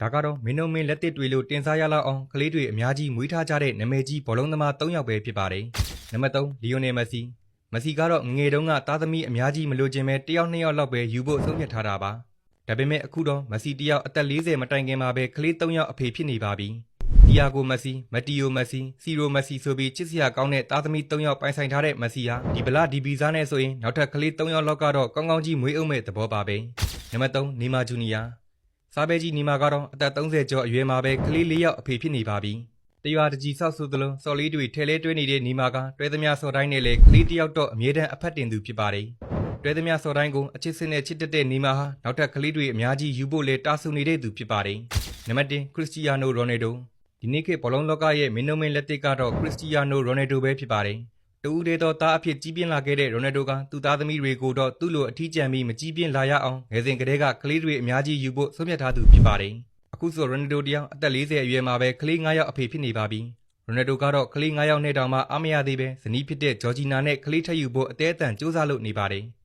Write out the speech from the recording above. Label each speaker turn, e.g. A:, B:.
A: ဒါကတော့မင်းတို့မင်းလက်တစ်တွေလို့တင်စားရလောက်အောင်ကလေးတွေအများကြီးမွေးထားကြတဲ့နာမည်ကြီးဘောလုံးသမား3ယောက်ပဲဖြစ်ပါတယ်။နံပါတ်3လီယိုနယ်မက်ဆီမက်ဆီကတော့ငယ်တုန်းကသားသမီးအများကြီးမလိုချင်ပဲ1ယောက်2ယောက်လောက်ပဲယူဖို့ဆုံးဖြတ်ထားတာပါ။ဒါပေမဲ့အခုတော့မက်ဆီ1ယောက်အသက်40မတိုင်ခင်မှာပဲကလေး3ယောက်အဖေဖြစ်နေပါပြီ။ဒီယာဂိုမက်ဆီမက်တီယိုမက်ဆီစီရိုမက်ဆီဆိုပြီးချစ်စရာကောင်းတဲ့သားသမီး3ယောက်ပိုင်ဆိုင်ထားတဲ့မက်ဆီဟာဒီဗလာဒီဗီဇာနဲ့ဆိုရင်နောက်ထပ်ကလေး3ယောက်လောက်ကတော့ကောင်းကောင်းကြီးမွေးအုပ်မဲ့သဘောပါပဲ။နံပါတ်3နီမာဂျူနီယာစားပဲကြီးနီမာကတော့အသက်30ကျော်အရွယ်မှာပဲကလေး4ယောက်အဖေဖြစ်နေပါပြီ။တရွာတကြီးဆောက်ဆိုသလိုစော်လေးတွေထဲလဲတွဲနေတဲ့နီမာကတွဲသမျှစော်တိုင်းနဲ့လည်းကလေး1ယောက်တော့အမြဲတမ်းအဖက်တင်သူဖြစ်ပါတယ်။တွဲသမျှစော်တိုင်းကိုအချစ်စစ်နဲ့ချစ်တတ်တဲ့နီမာဟာနောက်ထပ်ကလေးတွေအများကြီးယူဖို့လဲတာဆူနေတဲ့သူဖြစ်ပါတယ်။နံပါတ်1ခရစ္စတီယာနိုရိုနယ်ဒိုဒီနေ့ခေတ်ဘောလုံးလောကရဲ့မင်းတို့မင်းလက်တစ်ကတော့ခရစ္စတီယာနိုရိုနယ်ဒိုပဲဖြစ်ပါတယ်။တူဦးတဲ့တော့သားအဖြစ်ကြီးပြင်းလာခဲ့တဲ့ရိုနယ်ဒိုကသူ့သားသမီးတွေကိုတော့သူ့လိုအထီးကျန်ပြီးမကြီးပြင်းလာရအောင်ငယ်စဉ်ကတည်းကကလေးတွေအများကြီးယူဖို့ဆုံးဖြတ်ထားသူဖြစ်ပါတယ်။အခုဆိုရိုနယ်ဒိုတယောက်အသက်40အရွယ်မှာပဲကလေး9ယောက်အဖေဖြစ်နေပါပြီ။ရိုနယ်ဒိုကတော့ကလေး9ယောက်နဲ့တောင်မှအားမရသေးပဲဇနီးဖြစ်တဲ့ဂျော်ဂျီနာနဲ့ကလေးထပ်ယူဖို့အသေးအတန်စူးစမ်းလုပ်နေပါတယ်။